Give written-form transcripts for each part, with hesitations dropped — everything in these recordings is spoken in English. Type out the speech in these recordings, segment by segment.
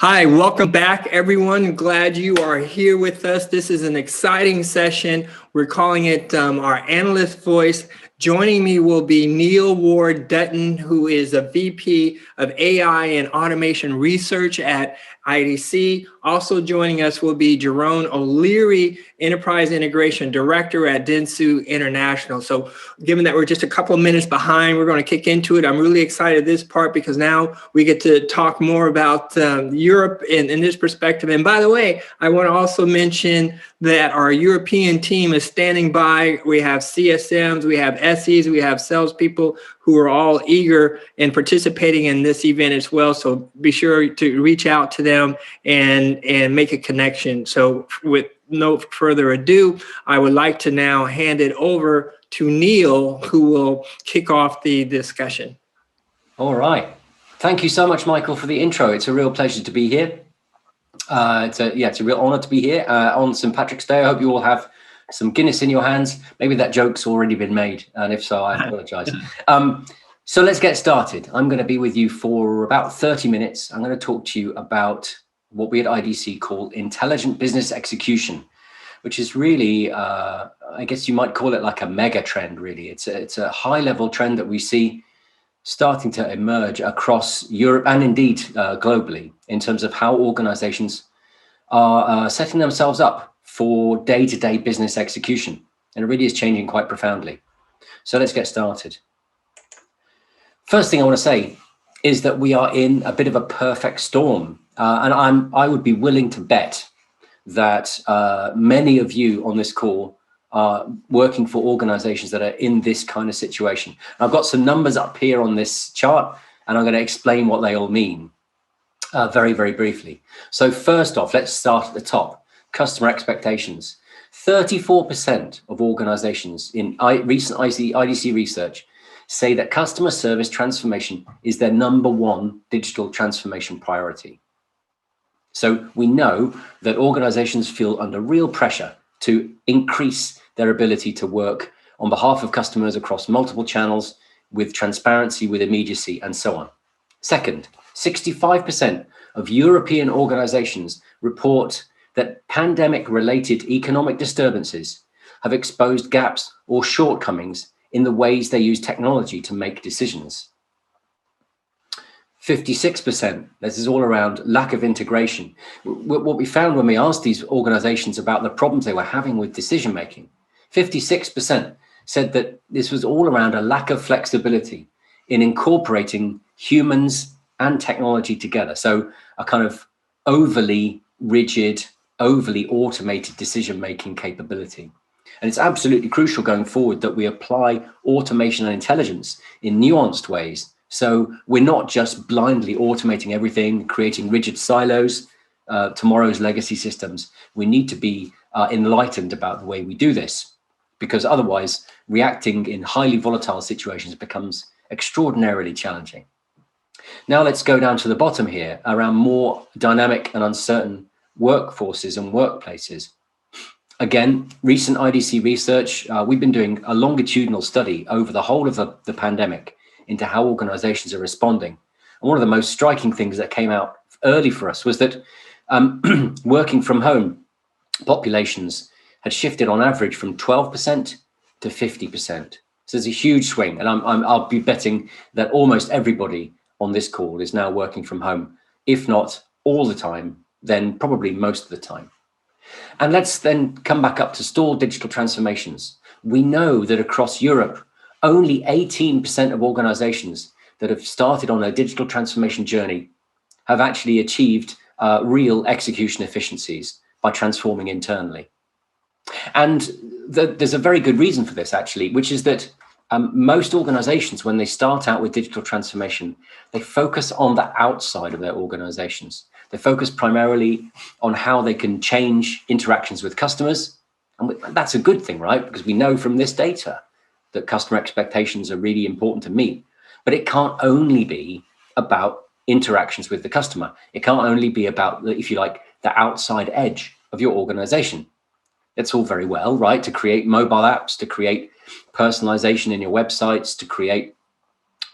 Hi, welcome back, everyone. Glad you are here with us. This is an exciting session. We're calling it our Analyst Voice. Joining me will be Neil Ward-Dutton, who is a VP of AI and Automation Research at IDC. Also joining us will be Jerome O'Leary, Enterprise Integration Director at Dentsu International. So given that we're just a couple of minutes behind, we're going to kick into it. I'm really excited this part because now we get to talk more about Europe in this perspective. And by the way, I want to also mention that our European team is standing by. We have CSMs, we have SEs, we have salespeople who are all eager and participating in this event as well. So be sure to reach out to them and make a connection. So with no further ado, I would like to now hand it over to Neil, who will kick off the discussion. All right. Thank you so much, Michael, for the intro. It's a real pleasure to be here. It's a real honor to be here on St. Patrick's Day. I hope you all have some Guinness in your hands. Maybe that joke's already been made, and if so, I apologize. So let's get started. I'm going to be with you for about 30 minutes. I'm going to talk to you about what we at IDC call intelligent business execution, which is really, I guess you might call it like a mega trend, really. It's a high-level trend that we see starting to emerge across Europe and indeed globally in terms of how organizations are setting themselves up for day-to-day business execution. And it really is changing quite profoundly. So let's get started. First thing I want to say is that we are in a bit of a perfect storm. And I would be willing to bet that many of you on this call are working for organizations that are in this kind of situation. I've got some numbers up here on this chart, and I'm going to explain what they all mean very, very briefly. So first off, let's start at the top. Customer expectations. 34% of organizations in recent IDC research say that customer service transformation is their #1 digital transformation priority. So we know that organizations feel under real pressure to increase their ability to work on behalf of customers across multiple channels with transparency, with immediacy, and so on. Second, 65% of European organizations report that pandemic-related economic disturbances have exposed gaps or shortcomings in the ways they use technology to make decisions. 56%, this is all around lack of integration. What we found when we asked these organizations about the problems they were having with decision-making, 56% said that this was all around a lack of flexibility in incorporating humans and technology together. So a kind of overly rigid, overly automated decision-making capability. And it's absolutely crucial going forward that we apply automation and intelligence in nuanced ways. So we're not just blindly automating everything, creating rigid silos, tomorrow's legacy systems. We need to be enlightened about the way we do this, because otherwise reacting in highly volatile situations becomes extraordinarily challenging. Now let's go down to the bottom here around more dynamic and uncertain workforces and workplaces. Again, recent IDC research, we've been doing a longitudinal study over the whole of the pandemic into how organizations are responding. And one of the most striking things that came out early for us was that working from home populations had shifted on average from 12% to 50%. So there's a huge swing. And I'll be betting that almost everybody on this call is now working from home, if not all the time, then probably most of the time. And let's then come back up to stalled digital transformations. We know that across Europe, only 18% of organizations that have started on a digital transformation journey have actually achieved real execution efficiencies by transforming internally. And there's a very good reason for this, actually, which is that most organizations, when they start out with digital transformation, they focus on the outside of their organizations. They focus primarily on how they can change interactions with customers. And that's a good thing, right? Because we know from this data that customer expectations are really important to meet. But it can't only be about interactions with the customer. It can't only be about, if you like, the outside edge of your organization. It's all very well, right? To create mobile apps, to create personalization in your websites, to create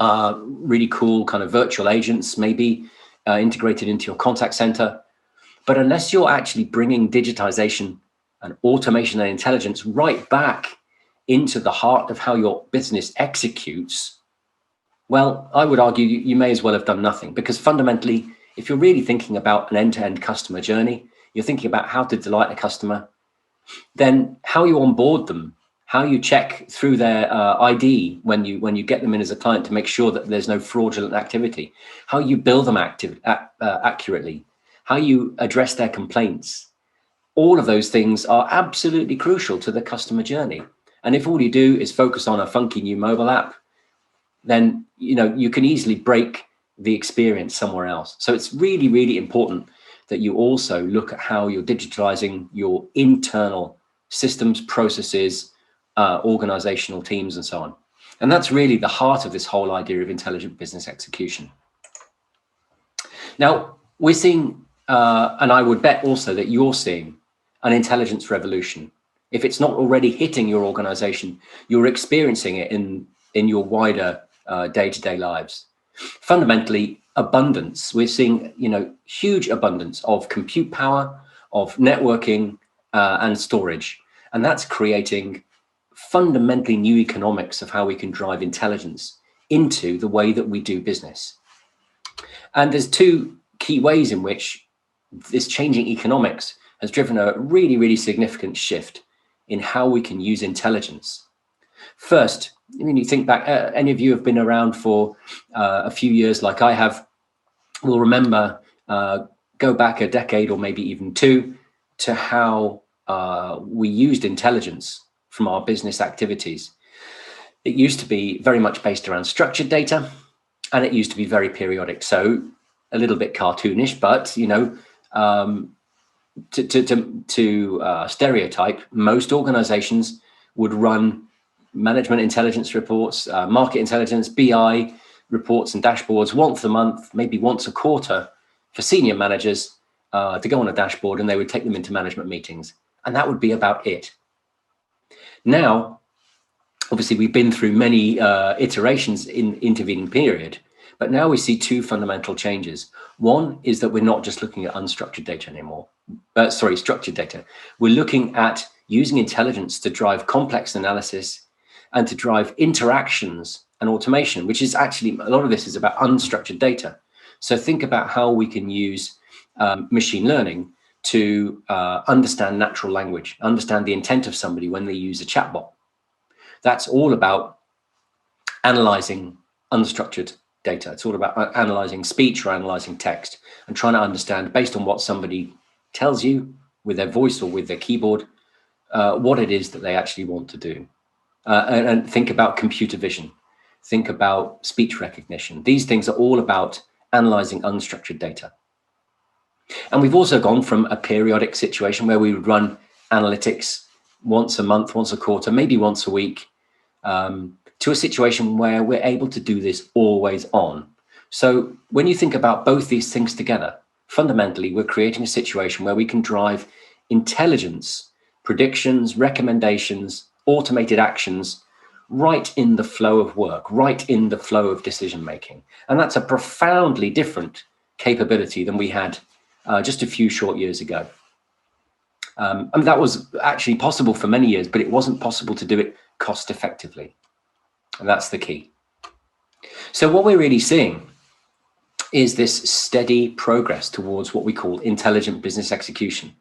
really cool kind of virtual agents, maybe integrated into your contact center. But unless you're actually bringing digitization and automation and intelligence right back into the heart of how your business executes, well, I would argue you may as well have done nothing, because fundamentally, if you're really thinking about an end-to-end customer journey, you're thinking about how to delight a customer, then how you onboard them, how you check through their ID when you get them in as a client to make sure that there's no fraudulent activity, how you bill them accurately, how you address their complaints. All of those things are absolutely crucial to the customer journey. And if all you do is focus on a funky new mobile app, then you can easily break the experience somewhere else. So it's really, really important that you also look at how you're digitalizing your internal systems, processes, organizational teams, and so on. And that's really the heart of this whole idea of intelligent business execution. Now, we're seeing, and I would bet also that you're seeing, an intelligence revolution. If it's not already hitting your organization, you're experiencing it in your wider day-to-day lives. Fundamentally, abundance. We're seeing, huge abundance of compute power, of networking, and storage. And that's creating fundamentally new economics of how we can drive intelligence into the way that we do business. And there's two key ways in which this changing economics has driven a really, really significant shift in how we can use intelligence. First, when you think back, any of you have been around for a few years like I have, will remember, go back a decade or maybe even two, to how we used intelligence from our business activities. It used to be very much based around structured data, and it used to be very periodic. So a little bit cartoonish, but to stereotype, most organizations would run management intelligence reports, market intelligence, BI reports and dashboards once a month, maybe once a quarter, for senior managers to go on a dashboard, and they would take them into management meetings. And that would be about it. Now, obviously, we've been through many iterations in intervening period, but now we see two fundamental changes. One is that we're not just looking at unstructured data anymore. Structured data. We're looking at using intelligence to drive complex analysis and to drive interactions and automation, which is actually, a lot of this is about unstructured data. So think about how we can use machine learning to understand natural language, understand the intent of somebody when they use a chatbot. That's all about analyzing unstructured data. It's all about analyzing speech or analyzing text and trying to understand, based on what somebody tells you with their voice or with their keyboard, what it is that they actually want to do. And think about computer vision. Think about speech recognition. These things are all about analyzing unstructured data. And we've also gone from a periodic situation where we would run analytics once a month, once a quarter, maybe once a week, to a situation where we're able to do this always on. So when you think about both these things together, fundamentally, we're creating a situation where we can drive intelligence, predictions, recommendations, automated actions right in the flow of work, right in the flow of decision making. And that's a profoundly different capability than we had just a few short years ago. And that was actually possible for many years, but it wasn't possible to do it cost effectively. And that's the key. So what we're really seeing is this steady progress towards what we call intelligent business execution.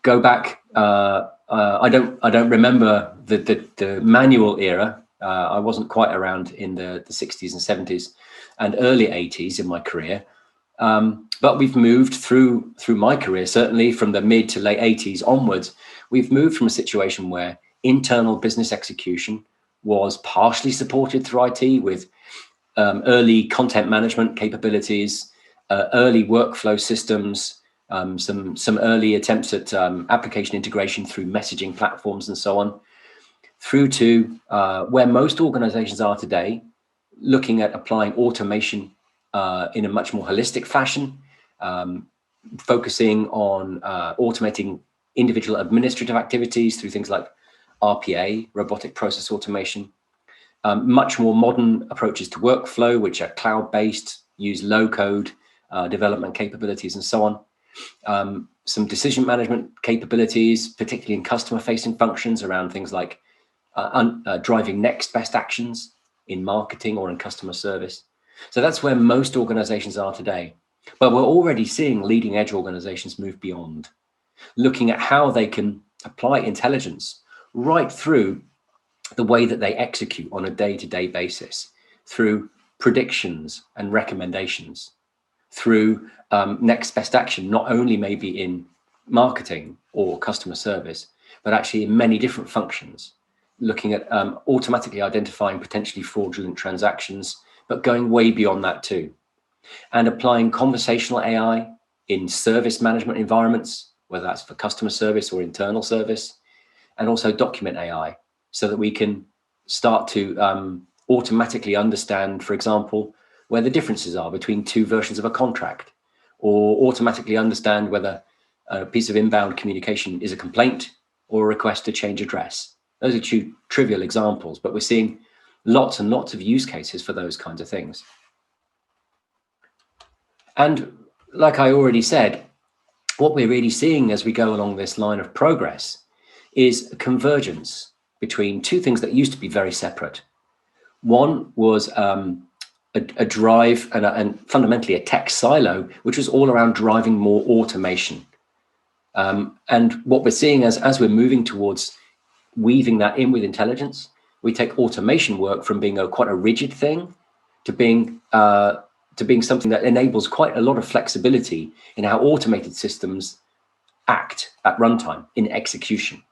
Go back, I don't remember the manual era. I wasn't quite around in the 60s and 70s and early 80s in my career. But we've moved through my career, certainly from the mid to late 80s onwards, we've moved from a situation where internal business execution was partially supported through IT with early content management capabilities, early workflow systems, some early attempts at application integration through messaging platforms and so on, through to where most organizations are today, looking at applying automation in a much more holistic fashion, focusing on automating individual administrative activities through things like RPA, robotic process automation, much more modern approaches to workflow, which are cloud-based, use low code, development capabilities, and so on. Some decision management capabilities, particularly in customer-facing functions around things like driving next best actions in marketing or in customer service. So that's where most organizations are today. But we're already seeing leading edge organizations move beyond, looking at how they can apply intelligence right through the way that they execute on a day-to-day basis, through predictions and recommendations, through next best action, not only maybe in marketing or customer service, but actually in many different functions, looking at automatically identifying potentially fraudulent transactions, but going way beyond that too. And applying conversational AI in service management environments, whether that's for customer service or internal service, and also document AI, so that we can start to automatically understand, for example, where the differences are between two versions of a contract, or automatically understand whether a piece of inbound communication is a complaint or a request to change address. Those are two trivial examples, but we're seeing lots and lots of use cases for those kinds of things. And like I already said, what we're really seeing as we go along this line of progress is a convergence between two things that used to be very separate. One was a drive and fundamentally a tech silo, which was all around driving more automation. And what we're seeing as we're moving towards weaving that in with intelligence, we take automation work from being quite a rigid thing to being something that enables quite a lot of flexibility in how automated systems act at runtime in execution.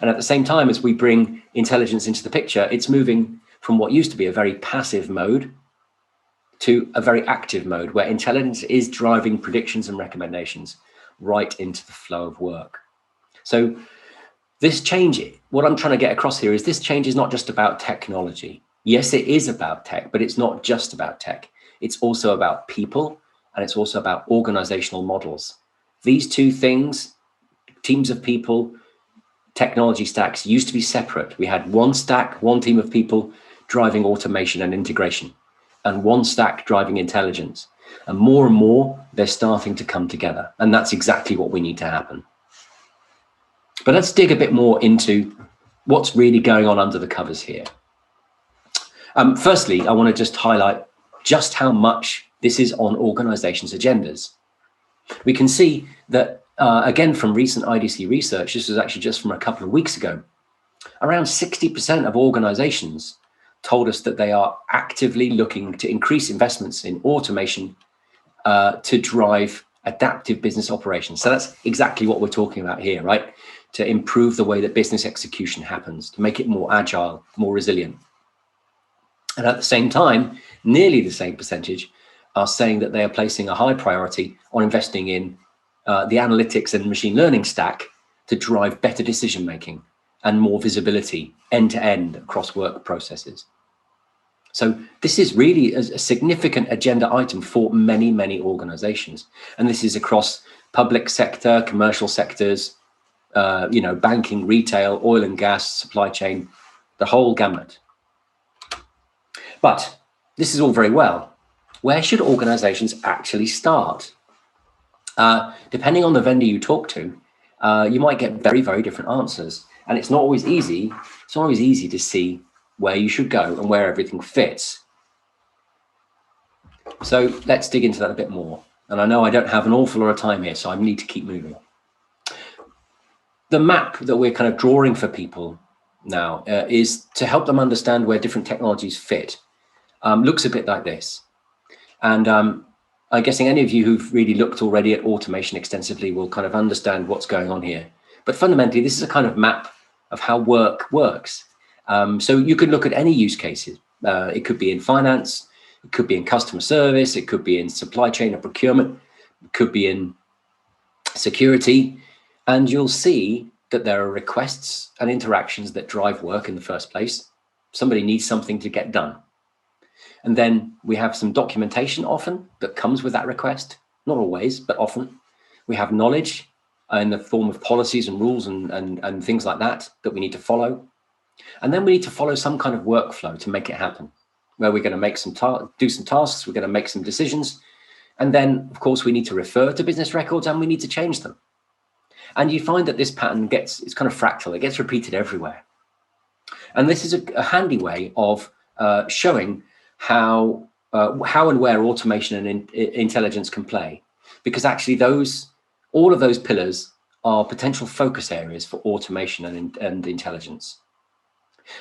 And at the same time, as we bring intelligence into the picture, it's moving from what used to be a very passive mode to a very active mode, where intelligence is driving predictions and recommendations right into the flow of work. So this change, what I'm trying to get across here is this change is not just about technology. Yes, it is about tech, but it's not just about tech. It's also about people, and it's also about organizational models. These two things, teams of people, technology stacks, used to be separate. We had one stack, one team of people driving automation and integration, and one stack driving intelligence. And more, they're starting to come together. And that's exactly what we need to happen. But let's dig a bit more into what's really going on under the covers here. Firstly, I want to just highlight just how much this is on organizations' agendas. We can see that, again, from recent IDC research, this was actually just from a couple of weeks ago, around 60% of organizations told us that they are actively looking to increase investments in automation to drive adaptive business operations. So that's exactly what we're talking about here, right? To improve the way that business execution happens, to make it more agile, more resilient. And at the same time, nearly the same percentage are saying that they are placing a high priority on investing in the analytics and machine learning stack to drive better decision-making and more visibility end-to-end across work processes. So this is really a significant agenda item for many, many organizations. And this is across public sector, commercial sectors, banking, retail, oil and gas, supply chain, the whole gamut. But this is all very well. Where should organizations actually start? Depending on the vendor you talk to, you might get very, very different answers. And it's not always easy. It's not always easy to see where you should go and where everything fits. So let's dig into that a bit more. And I know I don't have an awful lot of time here, so I need to keep moving. The map that we're kind of drawing for people now is to help them understand where different technologies fit. Looks a bit like this. And I'm guessing any of you who've really looked already at automation extensively will kind of understand what's going on here. But fundamentally, this is a kind of map of how work works. So you could look at any use cases. It could be in finance, it could be in customer service, it could be in supply chain and procurement, it could be in security. And you'll see that there are requests and interactions that drive work in the first place. Somebody needs something to get done. And then we have some documentation often that comes with that request, not always, but often. We have knowledge in the form of policies and rules and things like that we need to follow. And then we need to follow some kind of workflow to make it happen, where we're going to make do some tasks, we're going to make some decisions, And then, of course, we need to refer to business records and we need to change them. And you find that this pattern it's kind of fractal. It gets repeated everywhere. And this is a handy way of showing how and where automation and intelligence can play. Because actually all of those pillars are potential focus areas for automation and intelligence.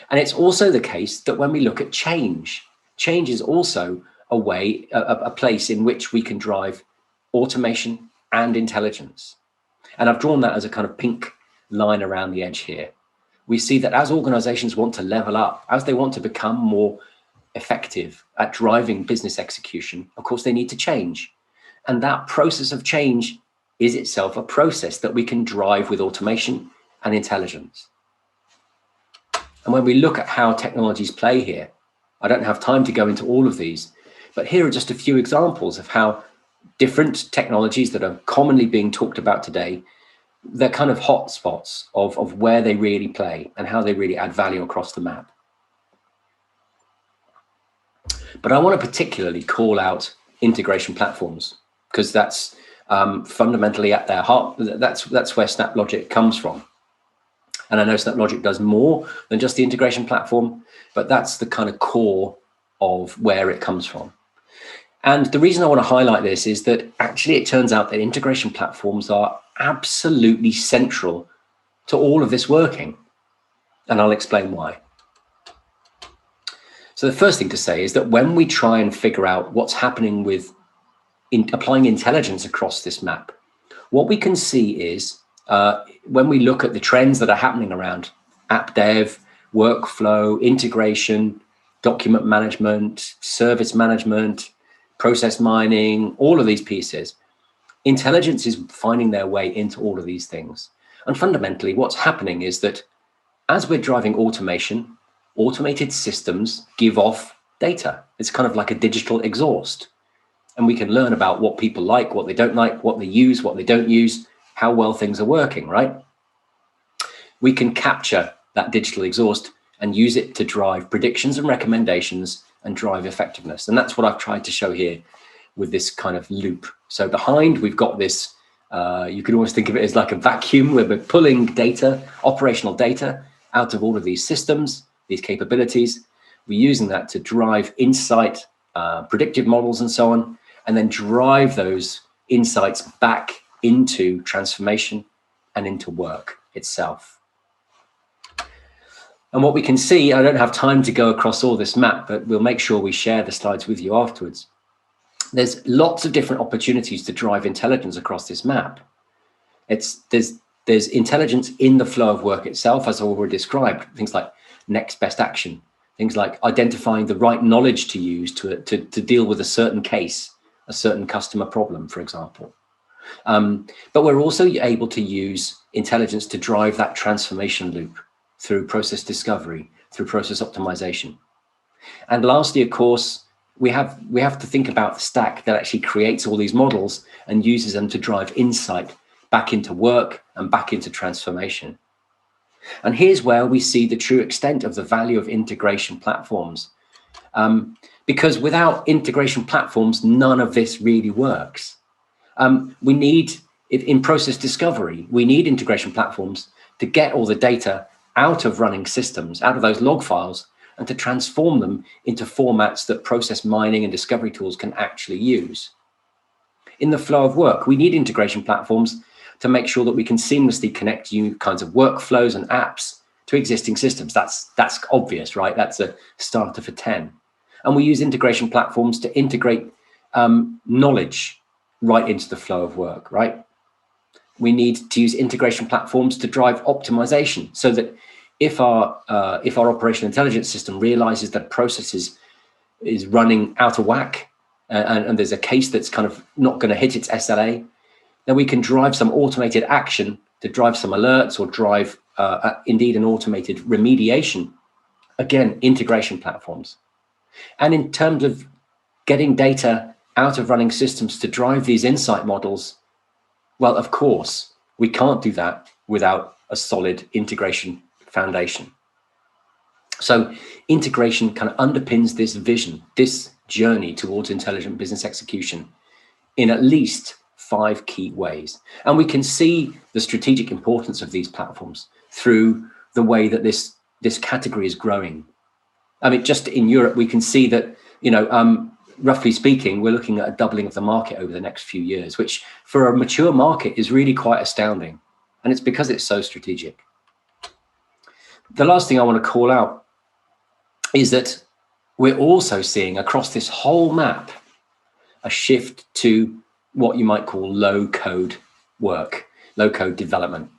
And it's also the case that when we look at change is also a place in which we can drive automation and intelligence. And I've drawn that as a kind of pink line around the edge here. We see that as organizations want to level up, as they want to become more effective at driving business execution, of course, they need to change. And that process of change is itself a process that we can drive with automation and intelligence. And when we look at how technologies play here, I don't have time to go into all of these, but here are just a few examples of how different technologies that are commonly being talked about today, they're kind of hotspots of where they really play and how they really add value across the map. But I want to particularly call out integration platforms, because that's fundamentally at their heart. That's where SnapLogic comes from. And I know SnapLogic does more than just the integration platform, but that's the kind of core of where it comes from. And the reason I want to highlight this is that actually it turns out that integration platforms are absolutely central to all of this working. And I'll explain why. So the first thing to say is that when we try and figure out what's happening with applying intelligence across this map, what we can see is when we look at the trends that are happening around app dev, workflow, integration, document management, service management, process mining, all of these pieces, intelligence is finding their way into all of these things. And fundamentally, what's happening is that as we're driving automation, automated systems give off data. It's kind of like a digital exhaust. And we can learn about what people like, what they don't like, what they use, what they don't use, how well things are working, right? We can capture that digital exhaust and use it to drive predictions and recommendations and drive effectiveness. And that's what I've tried to show here with this kind of loop. So behind, we've got this, you could almost think of it as like a vacuum where we're pulling data, operational data, out of all of these systems, these capabilities. We're using that to drive insight, predictive models and so on, and then drive those insights back into transformation and into work itself. And what we can see, I don't have time to go across all this map, but we'll make sure we share the slides with you afterwards. There's lots of different opportunities to drive intelligence across this map. There's intelligence in the flow of work itself, as I already described, things like next best action, things like identifying the right knowledge to use to deal with a certain case, a certain customer problem, for example. But we're also able to use intelligence to drive that transformation loop through process discovery, through process optimization. And lastly, of course, we have to think about the stack that actually creates all these models and uses them to drive insight back into work and back into transformation. And here's where we see the true extent of the value of integration platforms. Because without integration platforms, none of this really works. We need, in process discovery, we need integration platforms to get all the data out of running systems, out of those log files, and to transform them into formats that process mining and discovery tools can actually use. In the flow of work, we need integration platforms to make sure that we can seamlessly connect new kinds of workflows and apps to existing systems. That's obvious, right? That's a starter for 10. And we use integration platforms to integrate knowledge right into the flow of work, right? We need to use integration platforms to drive optimization so that if our operational intelligence system realizes that process is running out of whack and there's a case that's kind of not going to hit its SLA, then we can drive some automated action to drive some alerts or drive indeed an automated remediation. Again, integration platforms. And in terms of getting data out of running systems to drive these insight models, well, of course, we can't do that without a solid integration foundation. So integration kind of underpins this vision, this journey towards intelligent business execution in at least 5 key ways. And we can see the strategic importance of these platforms through the way that this category is growing. I mean, just in Europe, we can see that, roughly speaking, we're looking at a doubling of the market over the next few years, which for a mature market is really quite astounding. And it's because it's so strategic. The last thing I want to call out is that we're also seeing across this whole map a shift to what you might call low-code work, low-code development.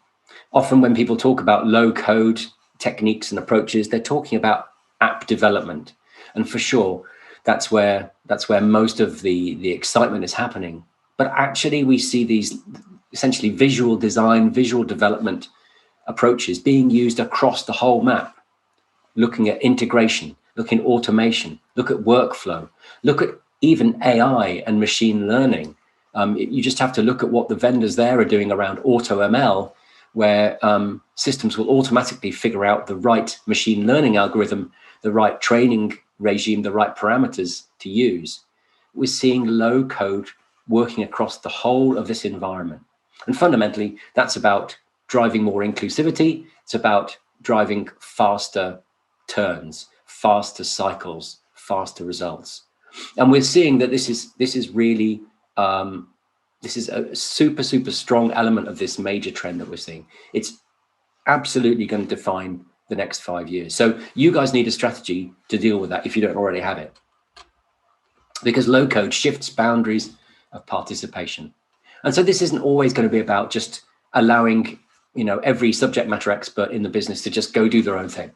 Often when people talk about low-code techniques and approaches, they're talking about app development. And for sure, that's where most of the excitement is happening. But actually, we see these essentially visual design, visual development approaches being used across the whole map, looking at integration, looking at automation, look at workflow, look at even AI and machine learning. You just have to look at what the vendors there are doing around AutoML, where systems will automatically figure out the right machine learning algorithm, the right training regime, the right parameters to use. We're seeing low code working across the whole of this environment. And fundamentally, that's about driving more inclusivity. It's about driving faster turns, faster cycles, faster results. And we're seeing that this is really this is a super strong element of this major trend that we're seeing. It's absolutely going to define the next 5 years. So you guys need a strategy to deal with that if you don't already have it, because low code shifts boundaries of participation. And so this isn't always going to be about just allowing every subject matter expert in the business to just go do their own thing.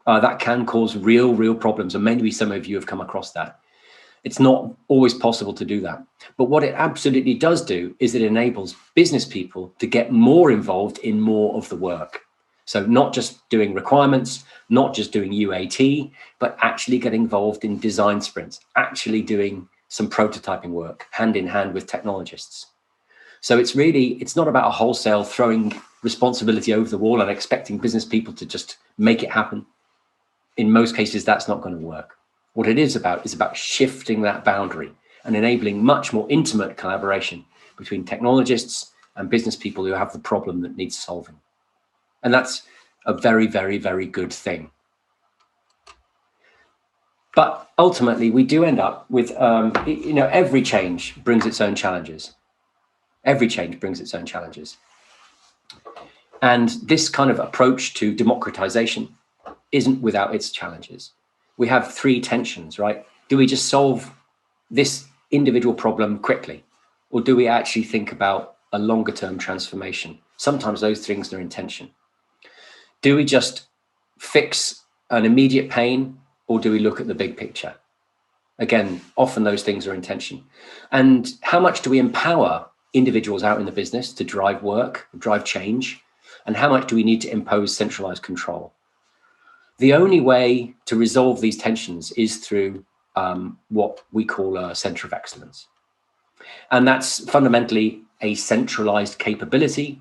That can cause real problems, and maybe some of you have come across that. It's not always possible to do that. But what it absolutely does do is it enables business people to get more involved in more of the work. So not just doing requirements, not just doing UAT, but actually getting involved in design sprints, actually doing some prototyping work hand in hand with technologists. So it's not about a wholesale throwing responsibility over the wall and expecting business people to just make it happen. In most cases, that's not going to work. What it is about shifting that boundary and enabling much more intimate collaboration between technologists and business people who have the problem that needs solving. And that's a very good thing. But ultimately, we do end up with, every change brings its own challenges. Every change brings its own challenges. And this kind of approach to democratization isn't without its challenges. We have 3 tensions, right? Do we just solve this individual problem quickly? Or do we actually think about a longer term transformation? Sometimes those things are in tension. Do we just fix an immediate pain, or do we look at the big picture? Again, often those things are in tension. And how much do we empower individuals out in the business to drive work, drive change? And how much do we need to impose centralized control? The only way to resolve these tensions is through what we call a center of excellence. And that's fundamentally a centralized capability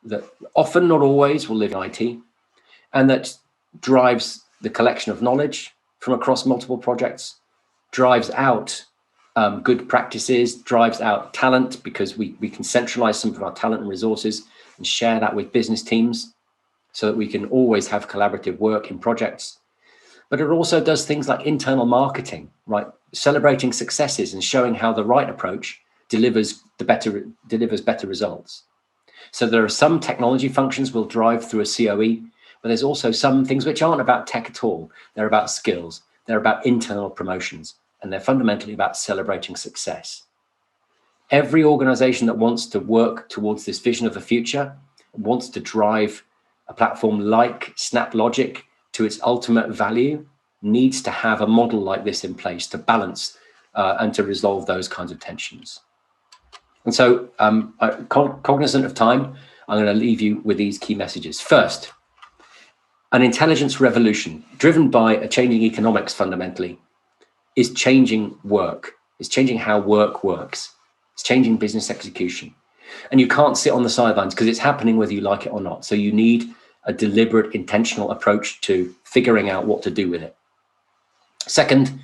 that often, not always, will live in IT, and that drives the collection of knowledge from across multiple projects, drives out good practices, drives out talent, because we can centralize some of our talent and resources and share that with business teams so that we can always have collaborative work in projects. But it also does things like internal marketing, right? Celebrating successes and showing how the right approach delivers better results. So there are some technology functions we'll drive through a COE, but there's also some things which aren't about tech at all. They're about skills, they're about internal promotions, and they're fundamentally about celebrating success. Every organization that wants to work towards this vision of the future, wants to drive a platform like SnapLogic to its ultimate value, needs to have a model like this in place to balance and to resolve those kinds of tensions. And so, cognizant of time, I'm going to leave you with these key messages. First, an intelligence revolution driven by a changing economics fundamentally is changing work. It's changing how work works. It's changing business execution. And you can't sit on the sidelines because it's happening whether you like it or not. So you need a deliberate, intentional approach to figuring out what to do with it. Second,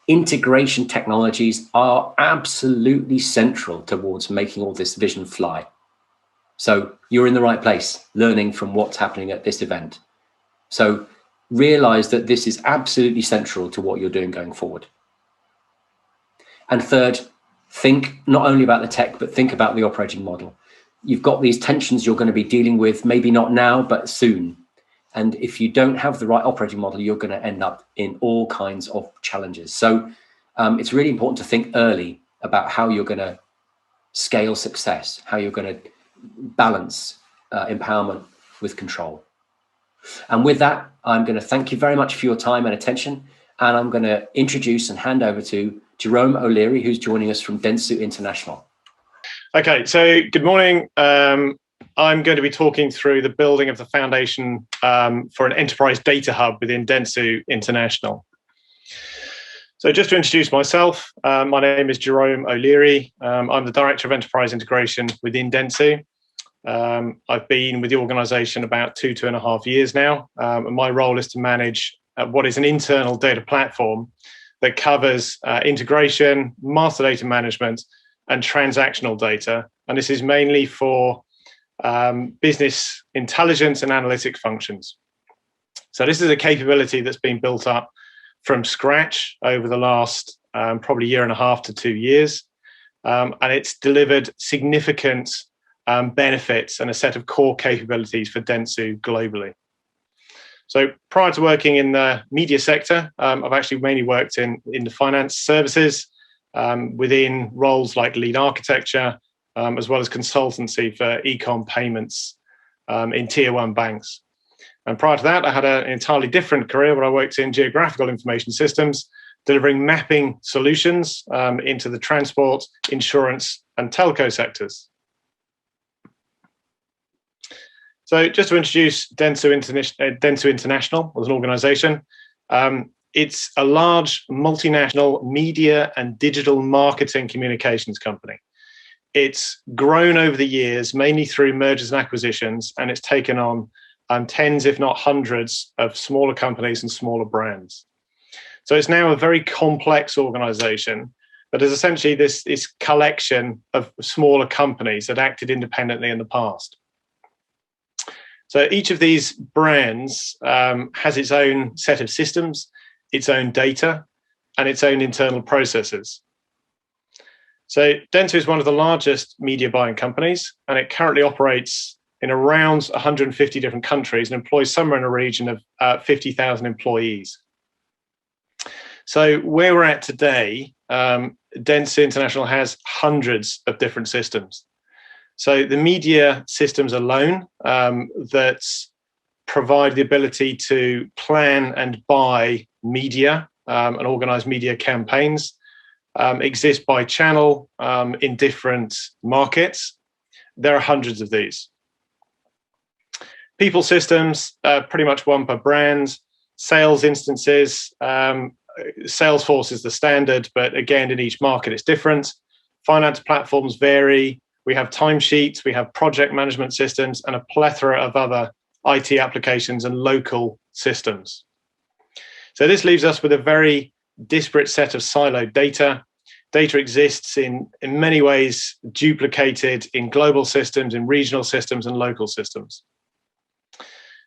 integration technologies are absolutely central towards making all this vision fly. So you're in the right place, learning from what's happening at this event. So realize that this is absolutely central to what you're doing going forward. And third, think not only about the tech, but think about the operating model. You've got these tensions you're going to be dealing with, maybe not now, but soon. And if you don't have the right operating model, you're going to end up in all kinds of challenges. So it's really important to think early about how you're going to scale success, how you're going to balance empowerment with control. And with that, I'm going to thank you very much for your time and attention. And I'm going to introduce and hand over to Jerome O'Leary, who's joining us from Dentsu International. Okay, so good morning. I'm going to be talking through the building of the foundation for an enterprise data hub within Dentsu International. So just to introduce myself, my name is Jerome O'Leary. I'm the Director of Enterprise Integration within Dentsu. I've been with the organization about 2.5 years now. And my role is to manage what is an internal data platform that covers integration, master data management, and transactional data. And this is mainly for business intelligence and analytic functions. So this is a capability that's been built up from scratch over the last probably 1.5 to 2 years. And it's delivered significant benefits and a set of core capabilities for Dentsu globally. So prior to working in the media sector, I've actually mainly worked in the finance services within roles like lead architecture, as well as consultancy for e-com payments in tier 1 banks. And prior to that, I had an entirely different career where I worked in geographical information systems, delivering mapping solutions into the transport, insurance, and telco sectors. So just to introduce Dentsu International as an organization, it's a large multinational media and digital marketing communications company. It's grown over the years, mainly through mergers and acquisitions, and it's taken on tens, if not hundreds, of smaller companies and smaller brands. So it's now a very complex organization that is essentially this collection of smaller companies that acted independently in the past. So each of these brands has its own set of systems, its own data, and its own internal processes. So Dentsu is one of the largest media buying companies, and it currently operates in around 150 different countries and employs somewhere in a region of 50,000 employees. So where we're at today, Dentsu International has hundreds of different systems. So the media systems alone that provide the ability to plan and buy media and organize media campaigns exist by channel in different markets. There are hundreds of these. People systems, pretty much one per brand. Sales instances, Salesforce is the standard, but again, in each market it's different. Finance platforms vary. We have timesheets, we have project management systems, and a plethora of other IT applications and local systems. So this leaves us with a very disparate set of siloed data. Data exists in many ways duplicated in global systems, in regional systems, and local systems.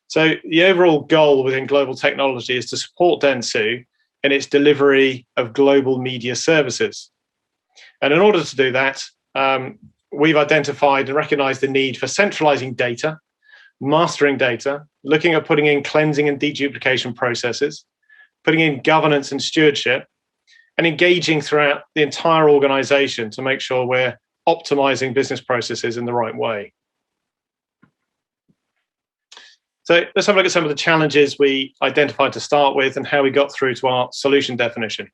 So the overall goal within global technology is to support Dentsu in its delivery of global media services. And in order to do that, we've identified and recognized the need for centralizing data, mastering data, looking at putting in cleansing and deduplication processes, putting in governance and stewardship, and engaging throughout the entire organization to make sure we're optimizing business processes in the right way. So let's have a look at some of the challenges we identified to start with and how we got through to our solution definition.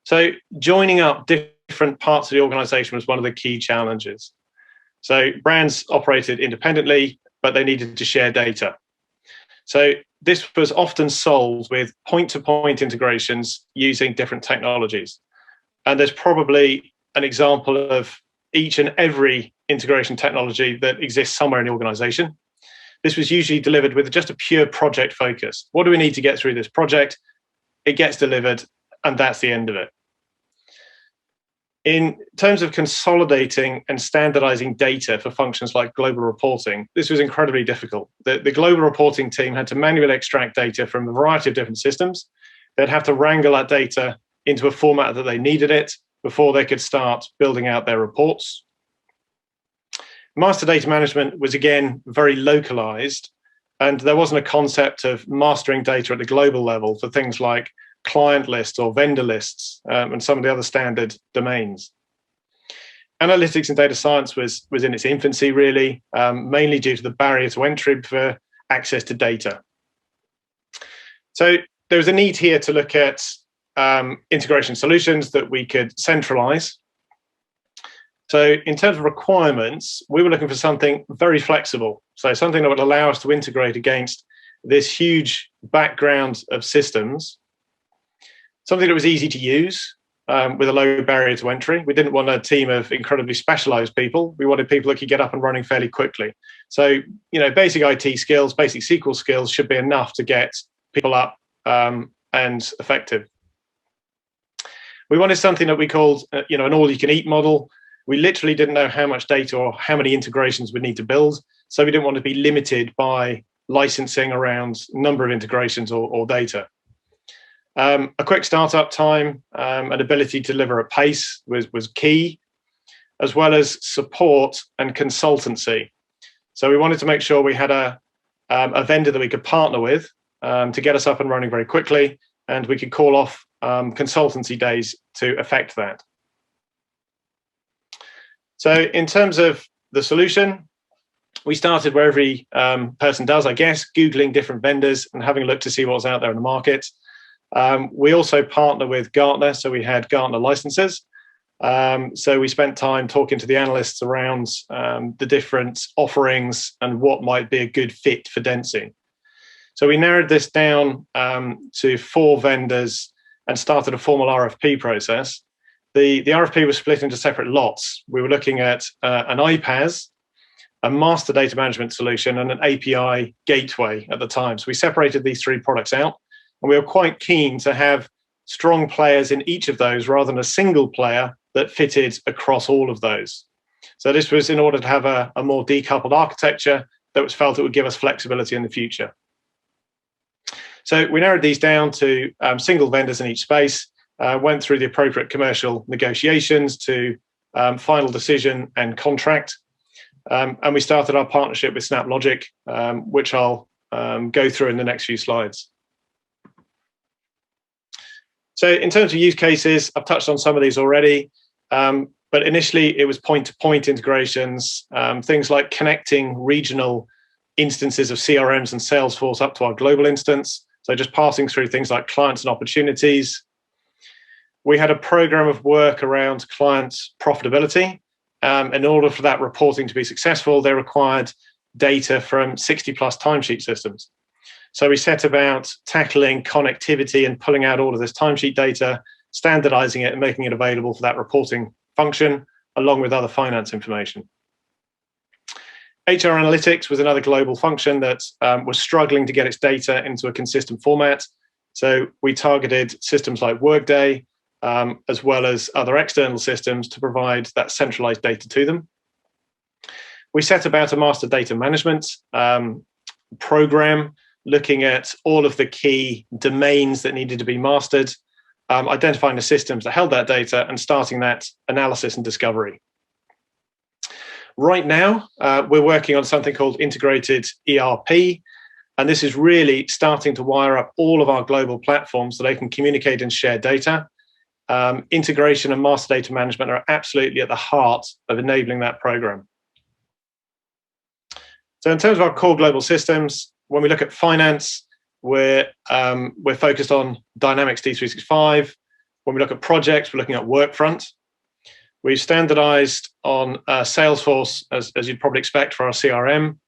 So joining up different parts of the organization was one of the key challenges. So brands operated independently, but they needed to share data. So this was often solved with point-to-point integrations using different technologies. And there's probably an example of each and every integration technology that exists somewhere in the organization. This was usually delivered with just a pure project focus. What do we need to get through this project? It gets delivered and that's the end of it. In terms of consolidating and standardizing data for functions like global reporting, this was incredibly difficult. The global reporting team had to manually extract data from a variety of different systems. They'd have to wrangle that data into a format that they needed it before they could start building out their reports. Master data management was, again, very localized, and there wasn't a concept of mastering data at the global level for things like client lists or vendor lists and some of the other standard domains. Analytics and data science was in its infancy, really, mainly due to the barrier to entry for access to data. So there was a need here to look at integration solutions that we could centralize. So in terms of requirements, we were looking for something very flexible. So something that would allow us to integrate against this huge background of systems, something that was easy to use with a low barrier to entry. We didn't want a team of incredibly specialized people. We wanted people that could get up and running fairly quickly. So, basic IT skills, basic SQL skills should be enough to get people up and effective. We wanted something that we called, an all-you-can-eat model. We literally didn't know how much data or how many integrations we'd need to build. So we didn't want to be limited by licensing around number of integrations or data. A quick startup time and ability to deliver at pace was key, as well as support and consultancy. So we wanted to make sure we had a vendor that we could partner with to get us up and running very quickly, and we could call off consultancy days to effect that. So in terms of the solution, we started where every person does, I guess, Googling different vendors and having a look to see what was out there in the market. We also partner with Gartner, so we had Gartner licenses. So we spent time talking to the analysts around the different offerings and what might be a good fit for Dentsu. So we narrowed this down to 4 vendors and started a formal RFP process. The RFP was split into separate lots. We were looking at an iPaaS, a master data management solution, and an API gateway at the time. So we separated these 3 products out, and we were quite keen to have strong players in each of those rather than a single player that fitted across all of those. So this was in order to have a more decoupled architecture that was felt it would give us flexibility in the future. So we narrowed these down to single vendors in each space, went through the appropriate commercial negotiations to final decision and contract. And we started our partnership with SnapLogic, which I'll go through in the next few slides. So in terms of use cases, I've touched on some of these already, but initially it was point-to-point integrations, things like connecting regional instances of CRMs and Salesforce up to our global instance. So just passing through things like clients and opportunities. We had a program of work around client profitability. In order for that reporting to be successful, they required data from 60 plus timesheet systems. So we set about tackling connectivity and pulling out all of this timesheet data, standardizing it and making it available for that reporting function, along with other finance information. HR analytics was another global function that was struggling to get its data into a consistent format. So we targeted systems like Workday, as well as other external systems to provide that centralized data to them. We set about a master data management program, looking at all of the key domains that needed to be mastered, identifying the systems that held that data, and starting that analysis and discovery. Right now, we're working on something called integrated ERP, and this is really starting to wire up all of our global platforms so they can communicate and share data. Integration and master data management are absolutely at the heart of enabling that program. So in terms of our core global systems, when we look at finance, we're focused on Dynamics D365. When we look at projects, we're looking at Workfront. We've standardized on Salesforce, as you'd probably expect, for our CRM,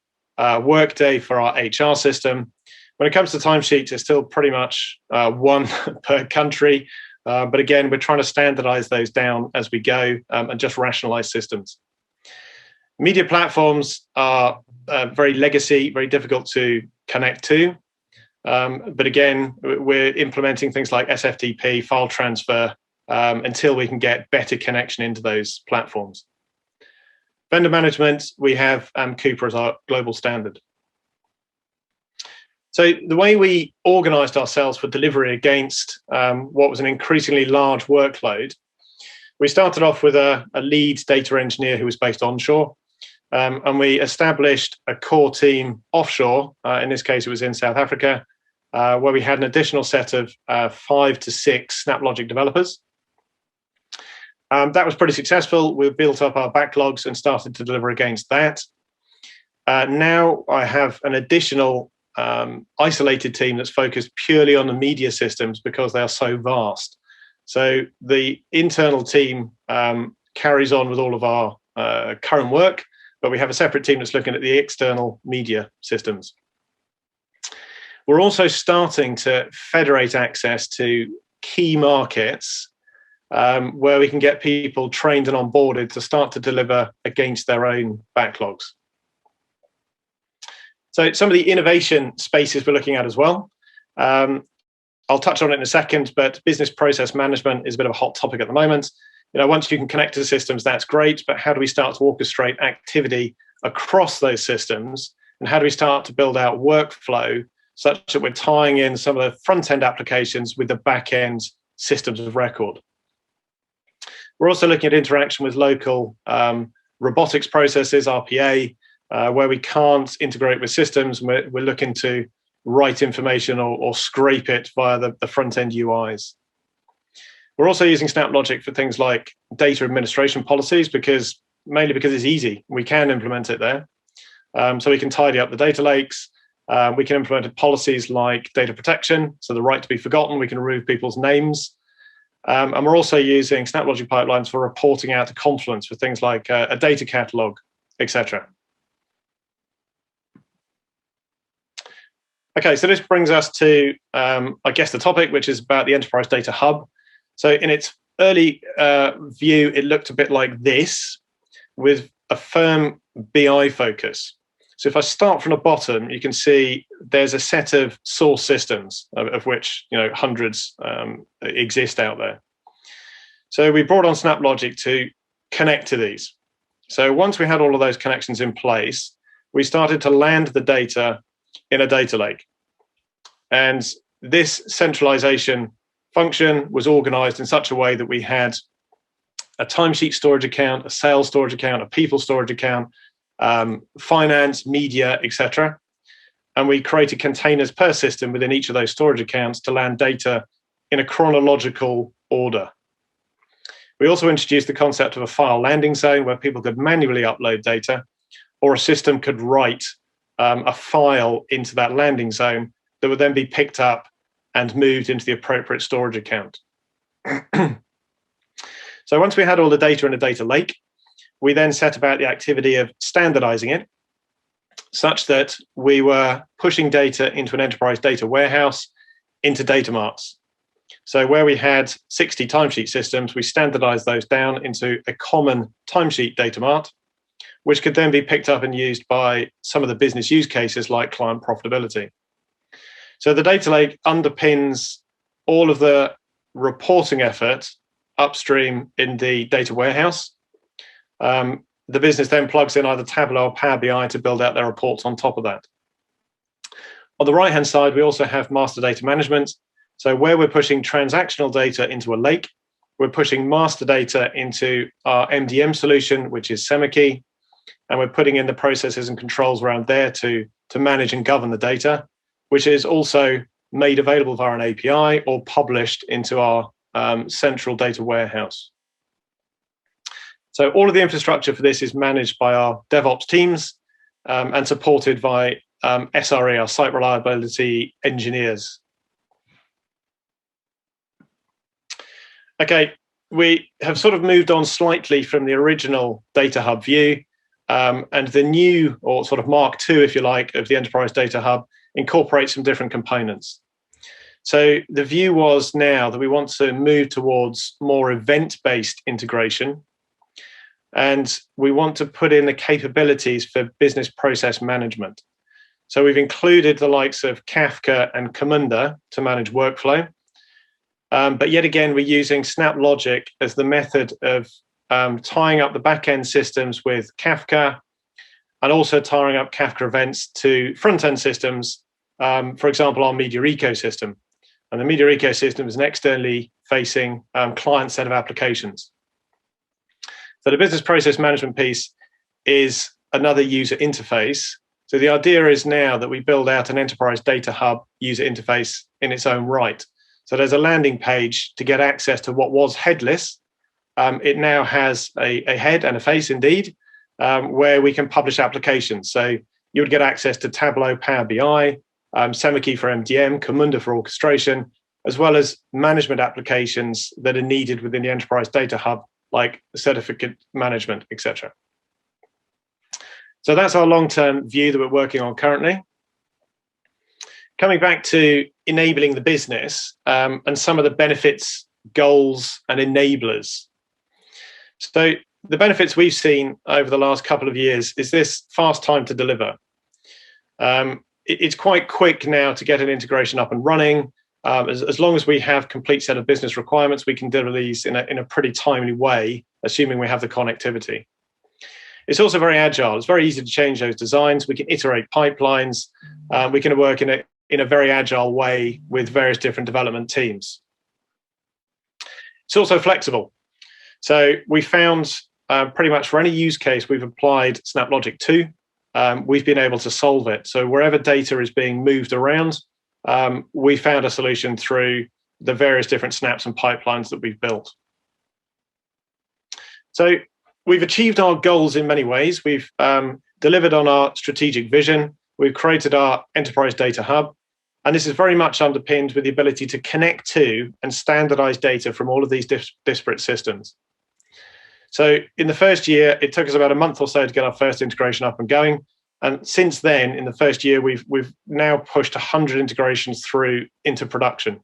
Workday for our HR system. When it comes to timesheets, it's still pretty much one per country. But again, we're trying to standardize those down as we go and just rationalize systems. Media platforms are very legacy, very difficult to connect to. But again, we're implementing things like SFTP, file transfer, until we can get better connection into those platforms. Vendor management, we have Cooper as our global standard. So the way we organized ourselves for delivery against what was an increasingly large workload, we started off with a lead data engineer who was based onshore, and we established a core team offshore. In this case, it was in South Africa, where we had an additional set of 5 to 6 SnapLogic developers. That was pretty successful. We built up our backlogs and started to deliver against that. Now I have an additional isolated team that's focused purely on the media systems because they are so vast. So the internal team carries on with all of our current work, but we have a separate team that's looking at the external media systems. We're also starting to federate access to key markets where we can get people trained and onboarded to start to deliver against their own backlogs. So some of the innovation spaces we're looking at as well. I'll touch on it in a second, but business process management is a bit of a hot topic at the moment. Once you can connect to systems, that's great, but how do we start to orchestrate activity across those systems? And how do we start to build out workflow such that we're tying in some of the front-end applications with the back-end systems of record? We're also looking at interaction with local robotics processes, RPA, where we can't integrate with systems. We're looking to write information or scrape it via the front-end UIs. We're also using SnapLogic for things like data administration policies, mainly because it's easy. We can implement it there. So we can tidy up the data lakes. We can implement policies like data protection, so the right to be forgotten. We can remove people's names. And we're also using SnapLogic pipelines for reporting out to Confluence for things like a data catalog, etc. Okay, so this brings us to, I guess, the topic, which is about the Enterprise Data Hub. So in its early view, it looked a bit like this, with a firm BI focus. So if I start from the bottom, you can see there's a set of source systems, of which hundreds exist out there. So we brought on SnapLogic to connect to these. So once we had all of those connections in place, we started to land the data in a data lake. And this centralization function was organized in such a way that we had a timesheet storage account, a sales storage account, a people storage account, finance, media, etc. And we created containers per system within each of those storage accounts to land data in a chronological order. We also introduced the concept of a file landing zone where people could manually upload data, or a system could write a file into that landing zone that would then be picked up and moved into the appropriate storage account. So once we had all the data in a data lake, we then set about the activity of standardizing it such that we were pushing data into an enterprise data warehouse into data marts. So where we had 60 timesheet systems, we standardized those down into a common timesheet data mart, which could then be picked up and used by some of the business use cases like client profitability. So the data lake underpins all of the reporting effort upstream in the data warehouse. The business then plugs in either Tableau or Power BI to build out their reports on top of that. On the right-hand side, we also have master data management. So where we're pushing transactional data into a lake, we're pushing master data into our MDM solution, which is SemaKey, and we're putting in the processes and controls around there to manage and govern the data, which is also made available via an API or published into our central data warehouse. So all of the infrastructure for this is managed by our DevOps teams and supported by SRE, our site reliability engineers. Okay, we have sort of moved on slightly from the original Data Hub view, and the new, or sort of Mark II, if you like, of the Enterprise Data Hub incorporates some different components. So the view was now that we want to move towards more event-based integration, and we want to put in the capabilities for business process management. So we've included the likes of Kafka and Camunda to manage workflow. But yet again, we're using SnapLogic as the method of tying up the back-end systems with Kafka, and also tying up Kafka events to front-end systems, for example, our media ecosystem. And the media ecosystem is an externally facing client set of applications. So the business process management piece is another user interface. So the idea is now that we build out an enterprise data hub user interface in its own right. So there's a landing page to get access to what was headless. It now has a head and a face indeed, where we can publish applications. So you would get access to Tableau, Power BI, Semikey for MDM, Camunda for orchestration, as well as management applications that are needed within the enterprise data hub, like certificate management, etc. So that's our long-term view that we're working on currently. Coming back to enabling the business and some of the benefits, goals, and enablers. So the benefits we've seen over the last couple of years is this fast time to deliver. It's quite quick now to get an integration up and running. As long as we have complete set of business requirements, we can deliver these in a pretty timely way, assuming we have the connectivity. It's also very agile. It's very easy to change those designs. We can iterate pipelines. We can work in a very agile way with various different development teams. It's also flexible. So we found pretty much for any use case we've applied SnapLogic to, we've been able to solve it. So wherever data is being moved around, we found a solution through the various different snaps and pipelines that we've built. So we've achieved our goals in many ways. We've delivered on our strategic vision. We've created our enterprise data hub. And this is very much underpinned with the ability to connect to and standardize data from all of these disparate systems. So in the first year, it took us about a month or so to get our first integration up and going. And since then, in the first year, we've now pushed 100 integrations through into production.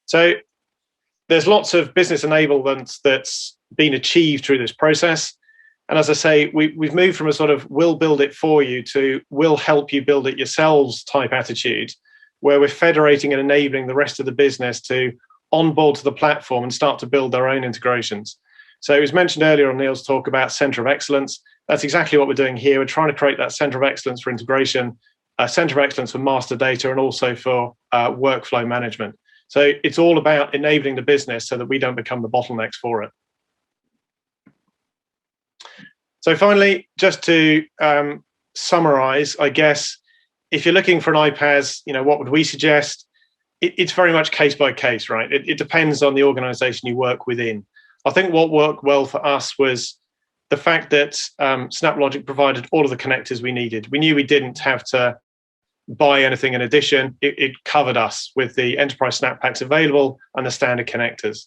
So there's lots of business enablement that's been achieved through this process. And as I say, we've moved from a sort of we'll build it for you to we'll help you build it yourselves type attitude, where we're federating and enabling the rest of the business to onboard to the platform and start to build their own integrations. So it was mentioned earlier on Neil's talk about center of excellence. That's exactly what we're doing here. We're trying to create that center of excellence for integration, a center of excellence for master data, and also for workflow management. So it's all about enabling the business so that we don't become the bottlenecks for it. So finally, just to summarize, I guess, if you're looking for an iPaaS, what would we suggest? It's very much case by case, right? It depends on the organization you work within. I think what worked well for us was the fact that SnapLogic provided all of the connectors we needed. We knew we didn't have to buy anything in addition. It covered us with the enterprise snap packs available and the standard connectors.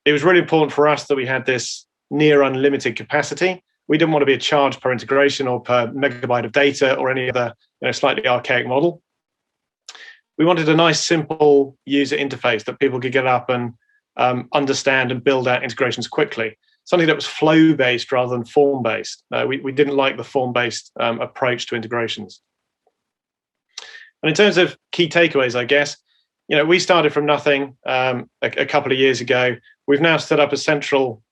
It was really important for us that we had this near unlimited capacity. We didn't want to be a charge per integration or per megabyte of data or any other slightly archaic model. We wanted a nice, simple user interface that people could get up and understand and build out integrations quickly. Something that was flow-based rather than form-based. We didn't like the form-based approach to integrations. And in terms of key takeaways, I guess, we started from nothing a couple of years ago. We've now set up a central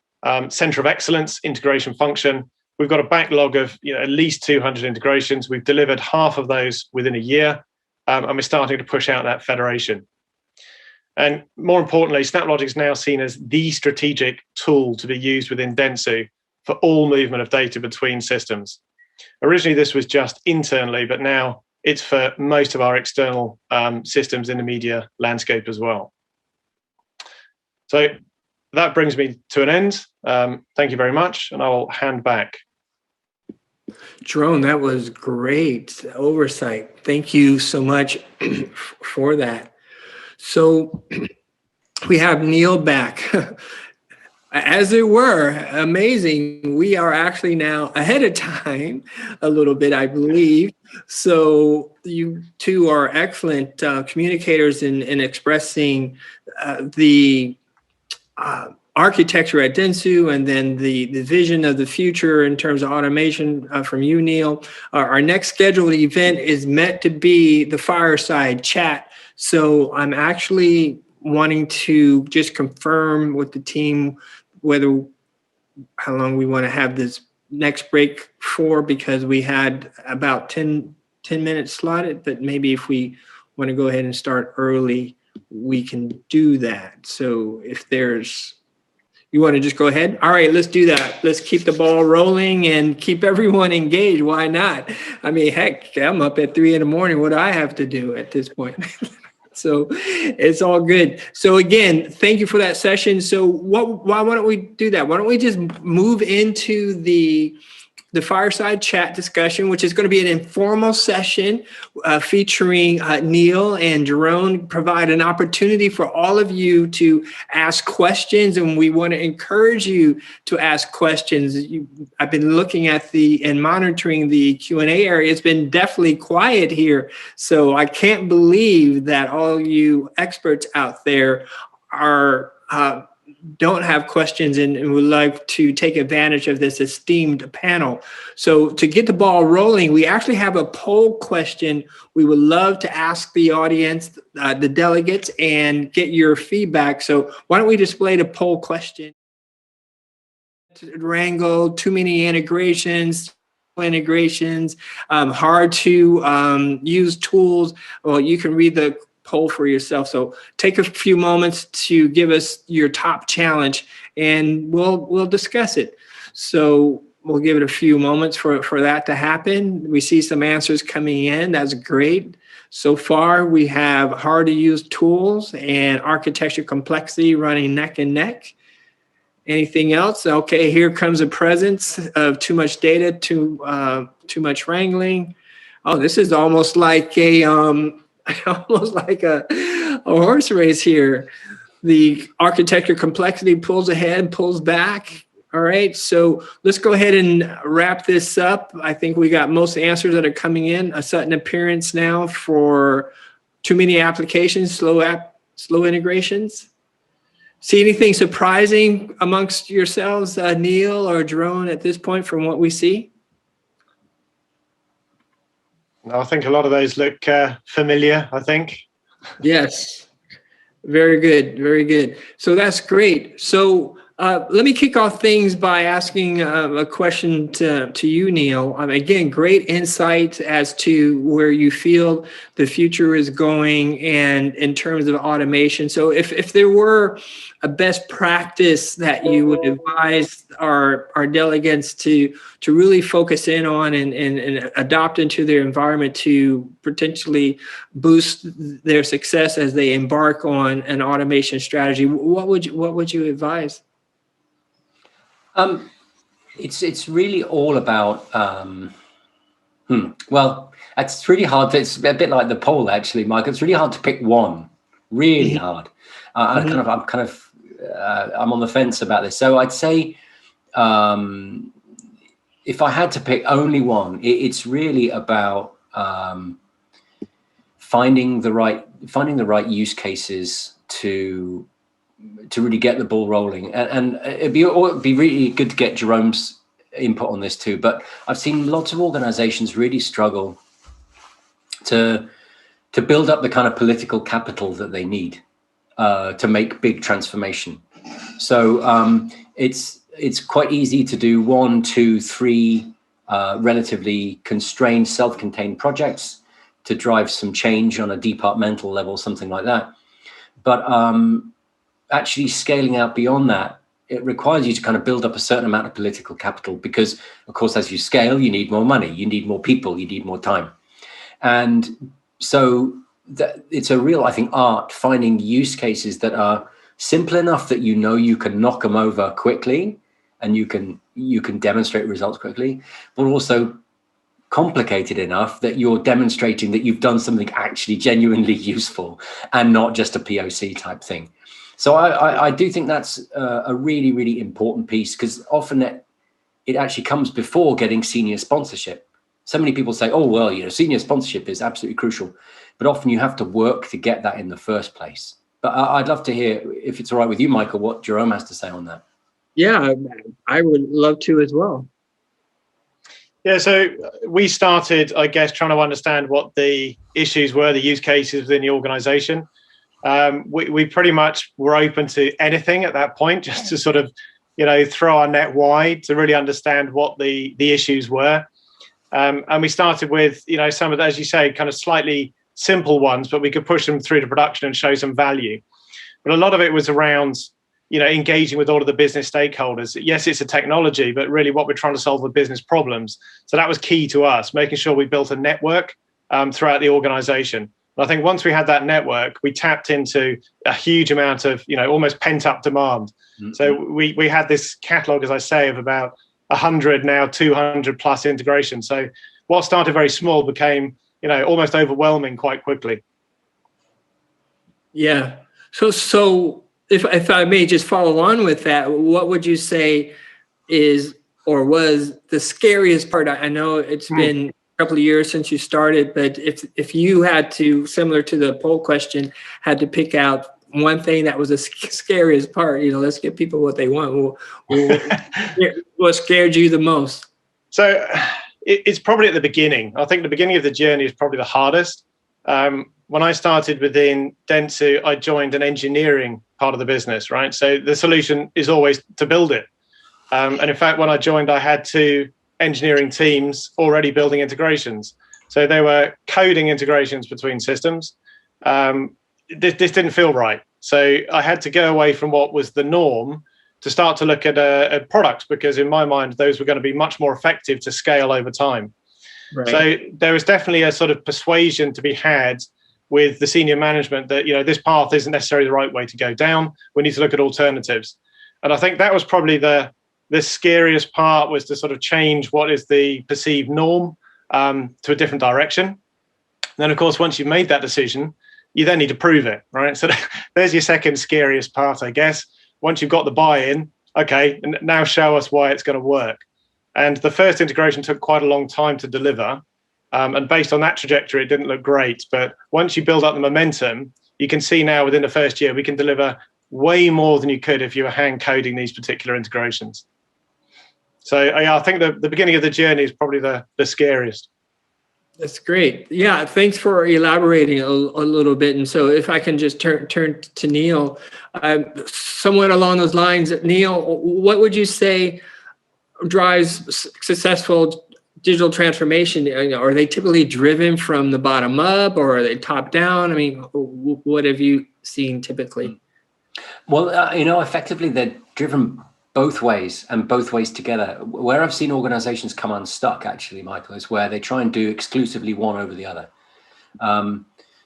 center of excellence integration function. We've got a backlog of at least 200 integrations. We've delivered half of those within a year, and we're starting to push out that federation. And more importantly, SnapLogic is now seen as the strategic tool to be used within Dentsu for all movement of data between systems. Originally, this was just internally, but now it's for most of our external systems in the media landscape as well. So that brings me to an end. Thank you very much, and I'll hand back. Jerome, that was great oversight. Thank you so much for that. So we have Neil back. As it were, amazing. We are actually now ahead of time a little bit, I believe. So you two are excellent communicators in expressing the architecture at Dentsu, and then the vision of the future in terms of automation from you, Neil. Our next scheduled event is meant to be the fireside chat. So I'm actually wanting to just confirm with the team how long we want to have this next break for, because we had about 10 minutes slotted, but maybe if we want to go ahead and start early, we can do that. So if you want to just go ahead? All right, let's do that. Let's keep the ball rolling and keep everyone engaged. Why not? I mean, heck, I'm up at 3 a.m. What do I have to do at this point? So it's all good. So again, thank you for that session. So why don't we do that? Why don't we just move into the fireside chat discussion, which is going to be an informal session featuring Neil and Jerome, provide an opportunity for all of you to ask questions. And we want to encourage you to ask questions. I've been looking at and monitoring the Q&A area. It's been definitely quiet here. So I can't believe that all you experts out there don't have questions and would like to take advantage of this esteemed panel. So to get the ball rolling, we actually have a poll question we would love to ask the audience, the delegates, and get your feedback. So why don't we display the poll question? Wrangle, too many integrations, hard to use tools. Well, you can read the poll for yourself. So take a few moments to give us your top challenge, and we'll discuss it. So we'll give it a few moments for that to happen. We see some answers coming in. That's great. So far, we have hard to use tools and architecture complexity running neck and neck. Anything else? Okay, here comes a presence of too much data, too much wrangling. Oh, this is almost like a horse race here. The architecture complexity pulls ahead, pulls back. All right, so let's go ahead and wrap this up. I think we got most answers that are coming in. A sudden appearance now for too many applications, slow integrations. See anything surprising amongst yourselves, Neil or Jerome, at this point from what we see? I think a lot of those look familiar, I think. Yes. Very good. Very good. So that's great. So let me kick off things by asking a question to you, Neil. Again, great insight as to where you feel the future is going and in terms of automation. So if there were a best practice that you would advise our delegates to really focus in on and adopt into their environment to potentially boost their success as they embark on an automation strategy, what would you advise? It's really all about, well, it's really hard. It's a bit like the poll, actually, Mike. It's really hard to pick one, really hard. I'm on the fence about this. So I'd say, if I had to pick only one, it's really about finding the right use cases to really get the ball rolling. And it'd be really good to get Jerome's input on this too. But I've seen lots of organizations really struggle to build up the kind of political capital that they need to make big transformation. So it's quite easy to do 1, 2, 3 relatively constrained, self-contained projects to drive some change on a departmental level, something like that. But actually scaling out beyond that, it requires you to kind of build up a certain amount of political capital because, of course, as you scale, you need more money, you need more people, you need more time. And so it's a real, I think, art finding use cases that are simple enough that you know you can knock them over quickly and you can demonstrate results quickly, but also complicated enough that you're demonstrating that you've done something actually genuinely useful and not just a POC type thing. So I do think that's a really, really important piece because often it actually comes before getting senior sponsorship. So many people say, oh, well, senior sponsorship is absolutely crucial, but often you have to work to get that in the first place. But I'd love to hear, if it's all right with you, Michael, what Jerome has to say on that. Yeah, I would love to as well. Yeah, so we started, I guess, trying to understand what the issues were, the use cases within the organization. We pretty much were open to anything at that point, just to sort of, throw our net wide to really understand what the issues were. And we started with, some of the, as you say, kind of slightly simple ones, but we could push them through to production and show some value. But a lot of it was around, engaging with all of the business stakeholders. Yes, it's a technology, but really what we're trying to solve are business problems. So that was key to us, making sure we built a network throughout the organization. And I think once we had that network, we tapped into a huge amount of, almost pent up demand. Mm-hmm. So we had this catalog, as I say, of about 100, now 200 plus integrations. So what started very small became, almost overwhelming quite quickly. Yeah. So if I may just follow on with that, what would you say is or was the scariest part? I know it's been a couple of years since you started, but if you had to, similar to the poll question, had to pick out one thing that was the scariest part, let's give people what they want. What scared you the most? So it's probably at the beginning. I think the beginning of the journey is probably the hardest. When I started within Dentsu, I joined an engineering part of the business, right? So the solution is always to build it. And in fact, when I joined, I had 2 engineering teams already building integrations. So they were coding integrations between systems. This didn't feel right. So I had to go away from what was the norm to start to look at products, because in my mind, those were going to be much more effective to scale over time. Right. So there was definitely a sort of persuasion to be had with the senior management that, this path isn't necessarily the right way to go down. We need to look at alternatives. And I think that was probably the scariest part, was to sort of change what is the perceived norm to a different direction. And then, of course, once you've made that decision, you then need to prove it, right? So there's your second scariest part, I guess. Once you've got the buy-in, okay, and now show us why it's going to work. And the first integration took quite a long time to deliver. And based on that trajectory, it didn't look great. But once you build up the momentum, you can see now within the first year, we can deliver way more than you could if you were hand coding these particular integrations. So I think the beginning of the journey is probably the scariest. That's great. Yeah, thanks for elaborating a little bit. And so if I can just turn to Neil, somewhat along those lines, Neil, what would you say drives successful digital transformation? Are they typically driven from the bottom up, or are they top down? I mean, what have you seen typically? Well, effectively they're driven both ways, and both ways together. Where I've seen organizations come unstuck, actually, Michael, is where they try and do exclusively one over the other.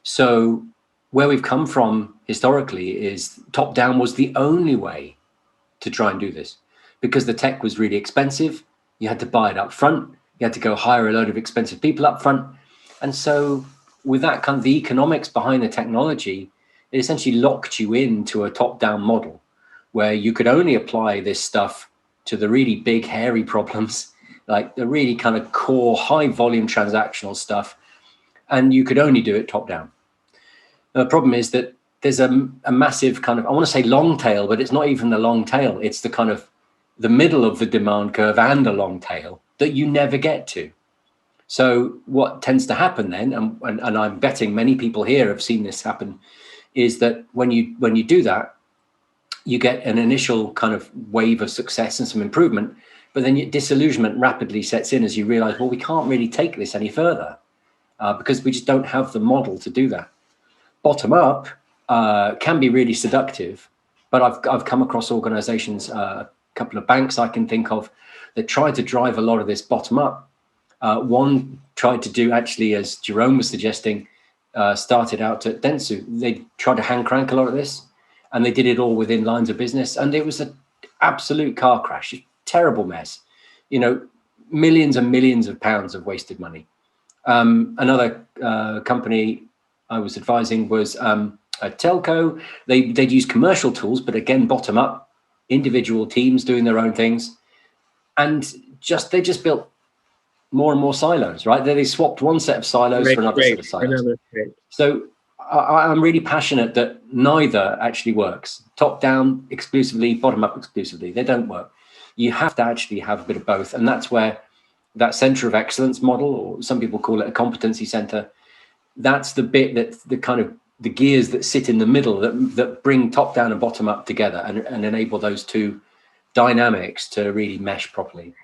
So where we've come from historically is top down was the only way to try and do this, because the tech was really expensive. You had to buy it up front. You had to go hire a load of expensive people up front. And so with that kind of the economics behind the technology, it essentially locked you into a top-down model where you could only apply this stuff to the really big, hairy problems, like the really kind of core, high-volume transactional stuff, and you could only do it top-down. The problem is that there's a massive kind of, I want to say long tail, but it's not even the long tail. It's the kind of the middle of the demand curve and a long tail that you never get to. So what tends to happen then, and I'm betting many people here have seen this happen, is that when you do that, you get an initial kind of wave of success and some improvement, but then your disillusionment rapidly sets in as you realize, well, we can't really take this any further because we just don't have the model to do that. Bottom up can be really seductive, but I've come across organizations, a couple of banks I can think of, that try to drive a lot of this bottom up. One tried to do, actually, as Jerome was suggesting, started out at Dentsu. They tried to hand crank a lot of this, and they did it all within lines of business. And it was an absolute car crash, a terrible mess. Millions and millions of pounds of wasted money. Another company I was advising was a telco. They'd use commercial tools, but again, bottom up, individual teams doing their own things. And they just built more and more silos, right? They swapped one set of silos for another set of silos. So I'm really passionate that neither actually works. Top down exclusively, bottom up exclusively. They don't work. You have to actually have a bit of both. And that's where that center of excellence model, or some people call it a competency center, that's the bit that the kind of the gears that sit in the middle that bring top down and bottom up together and enable those two dynamics to really mesh properly.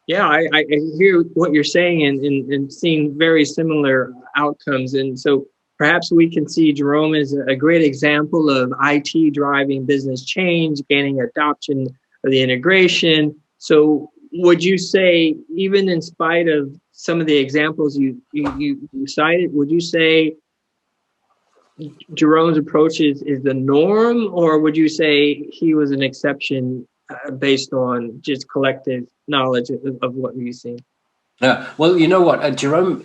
Yeah, I hear what you're saying and seeing very similar outcomes. And so perhaps we can see Jerome as a great example of IT driving business change, gaining adoption of the integration. So would you say, even in spite of some of the examples you cited, would you say Jerome's approach is the norm, or would you say he was an exception based on just collective knowledge of what we've seen? Well, you know what, Jerome,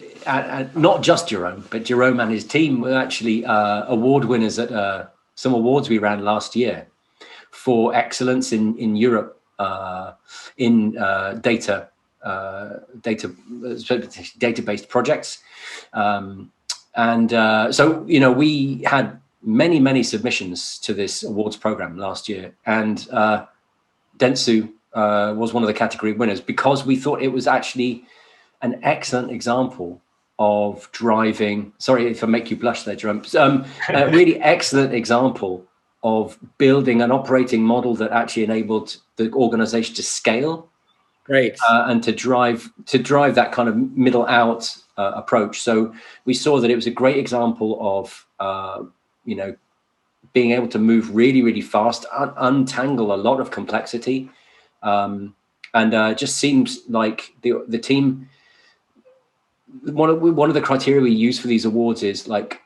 not just Jerome, but Jerome and his team were actually award winners at some awards we ran last year for excellence in Europe in data-based projects. So, you know, we had many submissions to this awards program last year, and Dentsu was one of the category winners because we thought it was actually an excellent example of driving. Sorry if I make you blush there, Jerome. A really excellent example of building an operating model that actually enabled the organization to scale, right, and to drive that kind of middle out approach. So we saw that it was a great example of you know, being able to move really fast, untangle a lot of complexity, and just seems like the team. One of the criteria we use for these awards is like,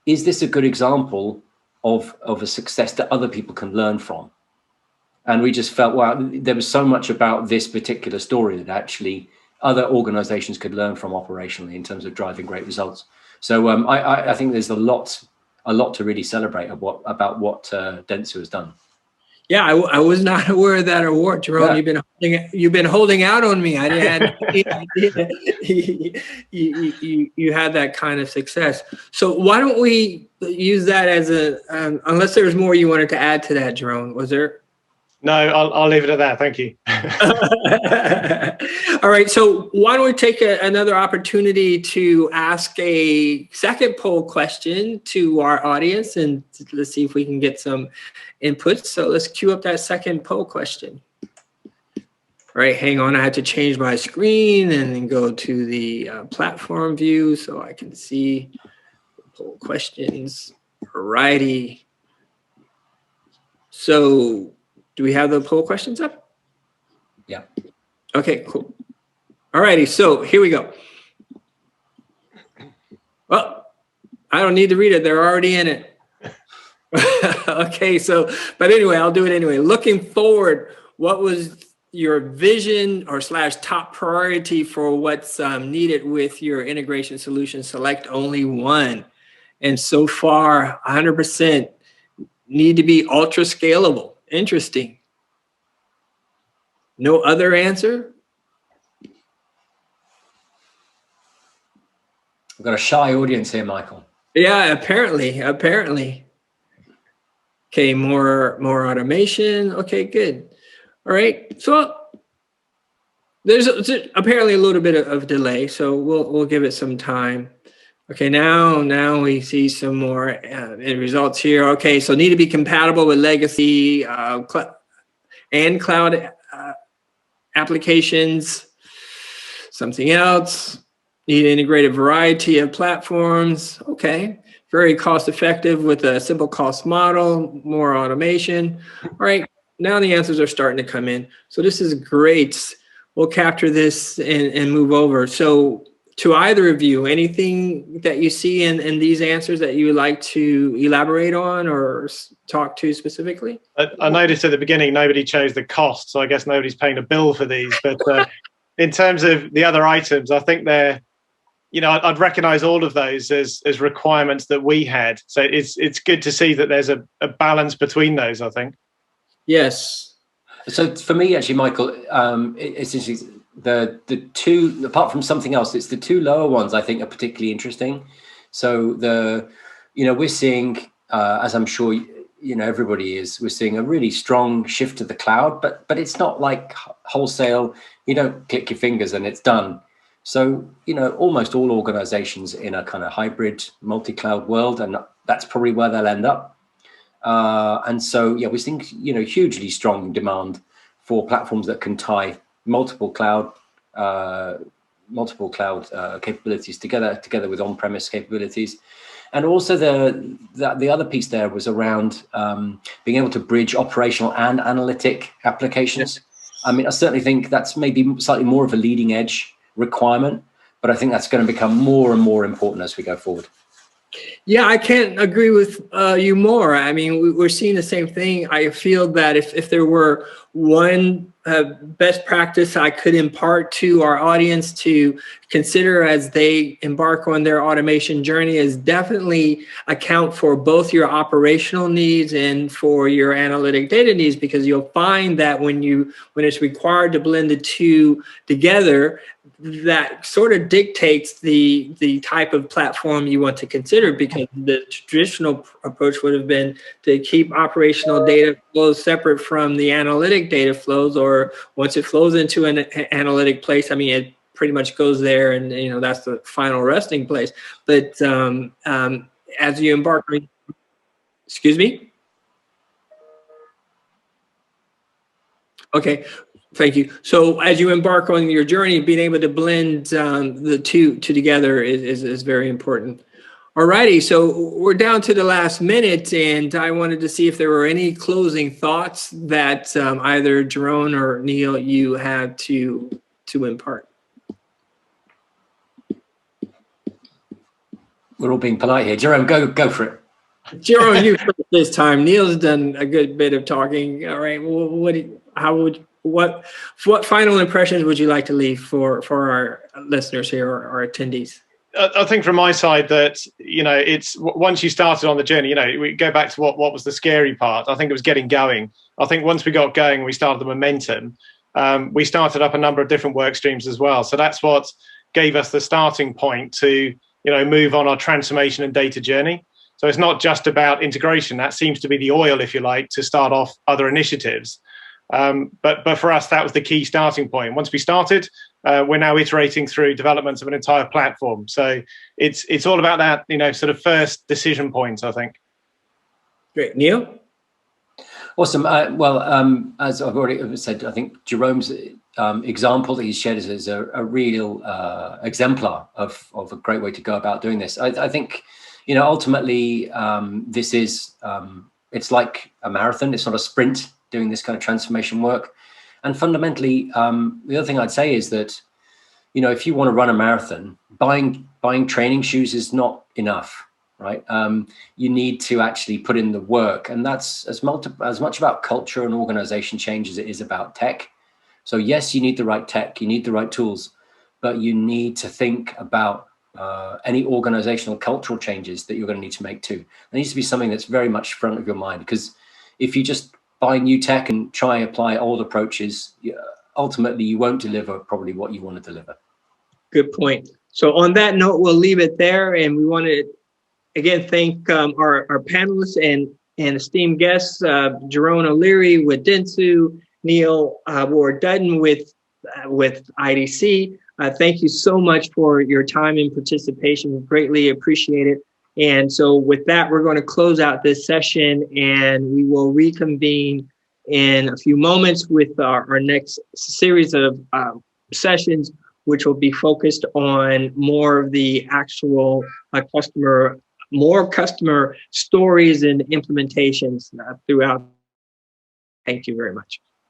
is this a good example of a success that other people can learn from? And we just felt, wow, there was so much about this particular story that actually other organizations could learn from operationally in terms of driving great results. So I think there's a lot to really celebrate about what Dentsu has done. Yeah, I was not aware of that award, Jerome. Yeah. You've been holding out on me. I didn't have any idea you had that kind of success. So why don't we use that as unless there's more you wanted to add to that, Jerome? Was there? No, I'll leave it at that. Thank you. All right. So why don't we take another opportunity to ask a second poll question to our audience, and let's see if we can get some input. So let's queue up that second poll question. All right, hang on. I had to change my screen and then go to the platform view so I can see poll questions. All righty. So do we have the poll questions up? Yeah. Okay, cool. All righty, so here we go. Well, I don't need to read it. They're already in it. Okay, so, but anyway, I'll do it anyway. Looking forward, what was your vision or / top priority for what's needed with your integration solution? Select only one. And so far, 100% need to be ultra scalable. Interesting. No other answer? We've got a shy audience here, Michael. Yeah, apparently. Okay, more automation. Okay, good. All right. So there's apparently a little bit of delay, so we'll give it some time. Okay, now we see some more results here. Okay, so need to be compatible with legacy and cloud applications. Something else. Need to integrate a variety of platforms. Okay. Very cost effective with a simple cost model, more automation. All right. Now the answers are starting to come in. So this is great. We'll capture this and move over. So to either of you, anything that you see in these answers that you would like to elaborate on or talk to specifically? I noticed at the beginning, nobody chose the cost. So I guess nobody's paying a bill for these. But in terms of the other items, I think they're, you know, I'd recognize all of those as requirements that we had. So it's good to see that there's a balance between those, I think. Yes. So for me, actually, Michael, it's interesting. The two, apart from something else, it's the two lower ones I think are particularly interesting. So we're seeing, as I'm sure everybody is, we're seeing a really strong shift to the cloud, but it's not like wholesale. You don't click your fingers and it's done. So almost all organizations in a kind of hybrid multi-cloud world, and that's probably where they'll end up. And so we're seeing hugely strong demand for platforms that can tie multiple cloud capabilities together with on-premise capabilities. And also the other piece there was around being able to bridge operational and analytic applications. I mean, I certainly think that's maybe slightly more of a leading edge requirement, but I think that's going to become more and more important as we go forward. Yeah, I can't agree with you more. I mean, we're seeing the same thing. I feel that if there were one best practice I could impart to our audience to consider as they embark on their automation journey, is definitely account for both your operational needs and for your analytic data needs, because you'll find that when it's required to blend the two together, that sort of dictates the type of platform you want to consider, because the traditional approach would have been to keep operational data flows separate from the analytic data flows, or once it flows into an analytic place, I mean, it pretty much goes there, and that's the final resting place. But as you embark on, excuse me? Okay. Thank you. So as you embark on your journey, being able to blend the two together is very important. All righty. So we're down to the last minute, and I wanted to see if there were any closing thoughts that either Jerome or Neil you had to impart. We're all being polite here. Jerome, go for it. Jerome, you first this time. Neil's done a good bit of talking. All right. Well, what final impressions would you like to leave for our listeners here, or our attendees? I think from my side that, it's once you started on the journey, we go back to what was the scary part. I think it was getting going. I think once we got going, we started the momentum. We started up a number of different work streams as well. So that's what gave us the starting point to, move on our transformation and data journey. So it's not just about integration. That seems to be the oil, if you like, to start off other initiatives. But for us, that was the key starting point. Once we started, we're now iterating through developments of an entire platform. So it's all about that, sort of first decision points, I think. Great. Neil? Awesome. As I've already said, I think Jerome's example that he's shared is a real exemplar of a great way to go about doing this. I think, ultimately, this is, it's like a marathon. It's not a sprint, doing this kind of transformation work. And fundamentally, the other thing I'd say is that, if you want to run a marathon, buying training shoes is not enough, right? You need to actually put in the work, and that's as much about culture and organization change as it is about tech. So yes, you need the right tech, you need the right tools, but you need to think about any organizational cultural changes that you're going to need to make too. There needs to be something that's very much front of your mind, because if you just buy new tech and try and apply old approaches, ultimately you won't deliver probably what you want to deliver. Good point. So on that note, we'll leave it there. And we want to, again, thank our panelists and esteemed guests, Jerome O'Leary with Dentsu, Neil Ward-Dutton with IDC. Thank you so much for your time and participation. We greatly appreciate it. And so with that, we're going to close out this session, and we will reconvene in a few moments with our next series of sessions, which will be focused on more of the actual customer stories and implementations throughout. Thank you very much.